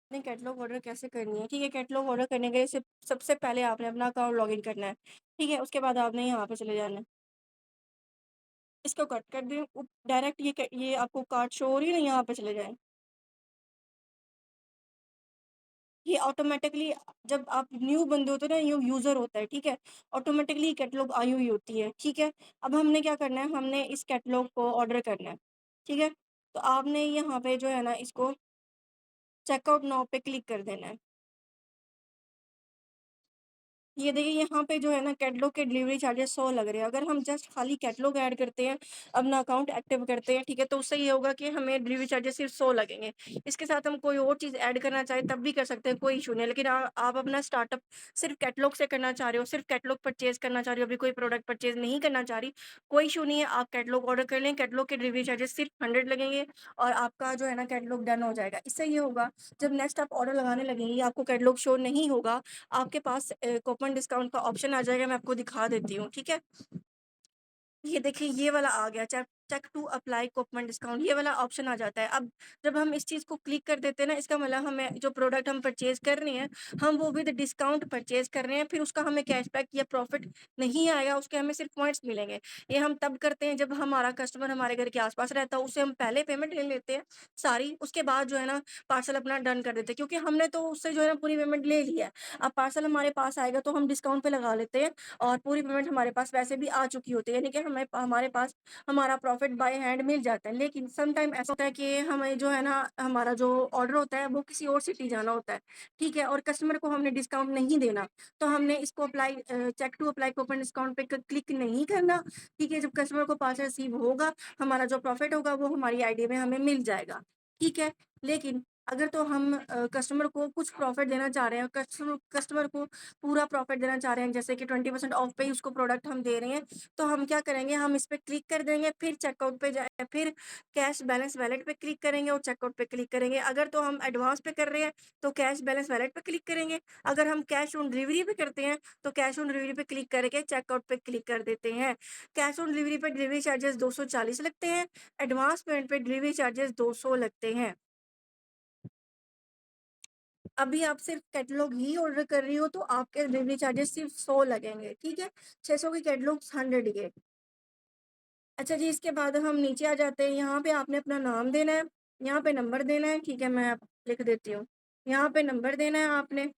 आपने catalogue order कैसे करनी है, ठीक है? कैटलॉग ऑर्डर करने के लिए सबसे पहले आपने अपना अकाउंट लॉगिन करना है, ठीक है? उसके बाद आपने यहाँ पे चले जाना है। इसको कट कर दें, डायरेक्ट ये आपको कार्ट शो हो रही है ना, यहाँ पे चले जाएँ। ये ऑटोमैटिकली जब आप न्यू बंदे होते हो ना, न्यू यूज़र होता है, ठीक है? ऑटोमैटिकली कैटलॉग आई हुई होती है, ठीक है? अब हमने क्या करना है, हमने इस कैटलॉग को ऑर्डर करना है, ठीक है? तो आपने यहाँ पे जो है ना, इसको चेकआउट नाउ पे क्लिक कर देना है। ये देखिए यहाँ पे जो है ना कैटलॉग के डिलीवरी चार्जेस 100 लग रहे हैं। अगर हम जस्ट खाली कैटलॉग ऐड करते हैं, अपना अकाउंट एक्टिव करते हैं, ठीक है? तो उससे ये होगा कि हमें डिलीवरी चार्जेस सिर्फ़ 100 लगेंगे। इसके साथ हम कोई और चीज़ ऐड करना चाहें तब भी कर सकते हैं, कोई इश्यू नहीं है। लेकिन आप अपना स्टार्टअप सिर्फ़ कैटलॉग से करना चाह रहे हो, सिर्फ़ कैटलॉग परचेज़ करना चाह रहे हो, अभी कोई प्रोडक्ट परचेज़ नहीं करना चाह रही, कोई इश्यू नहीं है। आप कैटलॉग ऑर्डर कर लें, कैटलॉग के डिलीवरी चार्जेस सिर्फ़ 100 लगेंगे और आपका जो है ना कैटलॉग डन हो जाएगा। इससे ये होगा जब नेक्स्ट आप ऑर्डर लगाने लगेंगे, आपको कैटलॉग शो नहीं होगा, आपके पास कूपन डिस्काउंट का ऑप्शन आ जाएगा, मैं आपको दिखा देती हूँ, ठीक है? ये देखिए ये वाला आ गया check check to apply coupon discount ये वाला ऑप्शन आ जाता है। अब जब हम इस चीज़ को क्लिक कर देते हैं ना इसका मतलब हमें जो प्रोडक्ट हम परचेज़ कर रहे हैं, हम वो विद डिस्काउंट परचेज़ कर रहे हैं, फिर उसका हमें कैशबैक या प्रॉफिट नहीं आएगा, उसके हमें सिर्फ़ पॉइंट्स मिलेंगे। ये हम तब करते हैं जब हमारा कस्टमर हमारे घर के आस-पास रहता है, उससे हम पहले पेमेंट ले लेते हैं सारी, उसके बाद जो है ना पार्सल अपना डन कर देते हैं क्योंकि हमने तो उससे जो है ना पूरी पेमेंट ले ली है। अब पार्सल हमारे पास आएगा तो हम डिस्काउंट पे लगा लेते हैं और पूरी पेमेंट हमारे पास वैसे भी आ चुकी होती है, यानी कि हमें हमारे पास हमारा प्रॉफिट बाय हैंड मिल जाता है। लेकिन सम टाइम ऐसा होता है कि हमें जो है ना हमारा जो ऑर्डर होता है वो किसी और सिटी जाना होता है, ठीक है? और कस्टमर को हमने डिस्काउंट नहीं देना, तो हमने इसको check to apply coupon discount पे क क्लिक नहीं करना, ठीक है? जब कस्टमर को पार्सल रिसीव होगा, हमारा जो प्रॉफिट होगा वो हमारी आईडी में हमें मिल जाएगा, ठीक है? लेकिन अगर तो हम कस्टमर को कुछ प्रॉफिट देना चाह रहे हैं, कस्टमर कस्टमर को पूरा प्रॉफिट देना चाह रहे हैं, जैसे कि 20% ऑफ पे ही उसको प्रोडक्ट हम दे रहे हैं, तो हम क्या करेंगे, हम इस पे क्लिक कर देंगे, फिर चेकआउट पे जाए फिर कैश बैलेंस वॉलेट पे क्लिक करेंगे और चेकआउट पे क्लिक करेंगे। अगर तो हम एडवांस पे कर रहे हैं, तो कैश बैलेंस वॉलेट पे क्लिक करेंगे। अगर हम कैश ऑन डिलीवरी पे करते हैं, तो कैश ऑन डिलीवरी पे क्लिक करके चेकआउट पे क्लिक कर देते हैं। कैश ऑन डिलीवरी पे डिलीवरी चार्जेस 240 लगते हैं, एडवांस पेमेंट पे डिलीवरी चार्जेस 200 लगते हैं। अभी आप सिर्फ़ कैटलॉग ही ऑर्डर कर रही हो, तो आपके डिलीवरी चार्जेस सिर्फ़ 100 लगेंगे, ठीक है? 600 के कैटलॉग्स 100 के। अच्छा जी, इसके बाद हम नीचे आ जाते हैं, यहाँ पे आपने अपना नाम देना है, यहाँ पे नंबर देना है, ठीक है? मैं आप लिख देती हूँ। यहाँ पे नंबर देना है आपने,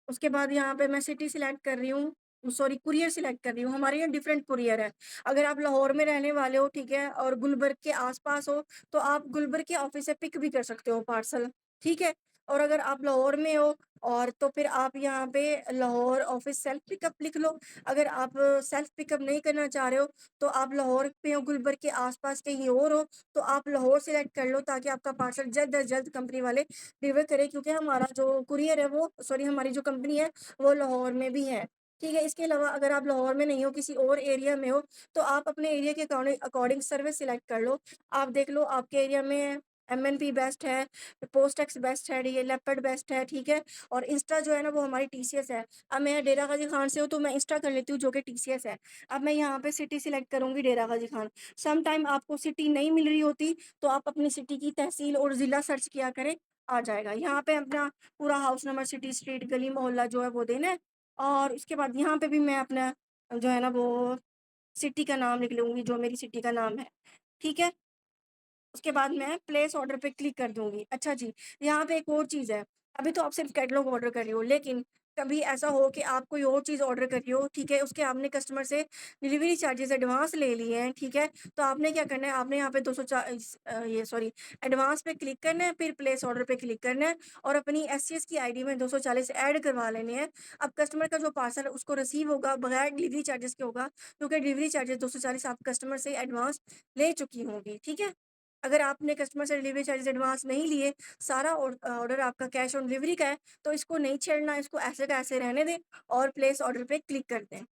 उसके बाद यहाँ पे मैं सिटी सिलेक्ट कर रही हूँ, सॉरी कुरियर सिलेक्ट कर रही हूँ, हमारे यहाँ डिफरेंट कुरियर है। अगर आप लाहौर में रहने वाले हो, ठीक है? और गुलबर्ग के आस-पास हो, तो आप गुलबर्ग के ऑफ़िस से पिक भी कर सकते हो पार्सल, ठीक है? और अगर आप लाहौर में हो और तो फिर आप यहाँ पे लाहौर ऑफ़िस सेल्फ पिकअप लिख लो। अगर आप सेल्फ पिकअप नहीं करना चाह रहे हो, तो आप लाहौर पे हो, गुलबर्ग के आस-पास कहीं और हो, तो आप लाहौर सिलेक्ट कर लो ताकि आपका पार्सल जल्द अज़ जल्द कंपनी वाले डिलीवर करें क्योंकि हमारा जो कुरियर है वो सॉरी हमारी जो कंपनी है वो लाहौर में भी है। ठीक है? इसके अलावा अगर आप लाहौर में नहीं हो, किसी और एरिया में हो, तो आप अपने एरिया के अकॉर्डिंग सर्विस सिलेक्ट कर लो। आप देख लो आपके एरिया में एमएनपी बेस्ट है, पोस्टएक्स बेस्ट है, ये लेपर्ड बेस्ट है, ठीक है? और इंस्टा जो है ना वो हमारी टीसीएस है। अब मैं डेरा गाज़ी खान से हूँ तो मैं इंस्टा कर लेती हूँ जो कि टीसीएस है। अब मैं यहाँ पे सिटी सिलेक्ट करूँगी डेरा गाज़ी खान। सम टाइम आपको सिटी नहीं मिल रही होती, तो आप अपनी सिटी की तहसील और ज़िला सर्च किया करें, आ जाएगा। यहाँ पे अपना पूरा हाउस नंबर, सिटी, स्ट्रीट, गली, मोहल्ला जो है वो देना है और उसके बाद यहाँ पे भी मैं अपना जो है ना वो सिटी का नाम लिख लूँगी, जो मेरी सिटी का नाम है। ठीक है? उसके बाद मैं प्लेस ऑर्डर पे क्लिक कर दूँगी। अच्छा जी, यहाँ पे एक और चीज़ है, अभी तो आप सिर्फ़ कैटलॉग ऑर्डर कर रही हो, लेकिन कभी ऐसा हो कि आप कोई और चीज़ ऑर्डर कर रही हो, ठीक है? उसके आपने कस्टमर से डिलीवरी चार्जेज़ एडवांस ले लिए हैं, ठीक है? तो आपने क्या करना है, आपने यहाँ पे 240 एडवांस पे क्लिक करना है, फिर प्लेस ऑर्डर पे क्लिक करना है और अपनी एससीएस की आईडी में 240 ऐड करवा लेने हैं। अब कस्टमर का जो पार्सल है उसको रिसीव होगा बगैर डिलीवरी चार्जेज़ के होगा, क्योंकि डिलीवरी चार्जेज़ 240 आप कस्टमर से एडवांस ले चुकी होंगी, ठीक है? अगर आपने कस्टमर से डिलीवरी चार्जेज़ एडवांस नहीं लिए, सारा ऑर्डर आपका कैश ऑन डिलीवरी का है, तो इसको नहीं छेड़ना, इसको ऐसे का ऐसे रहने दें और प्लेस ऑर्डर पे क्लिक कर दें।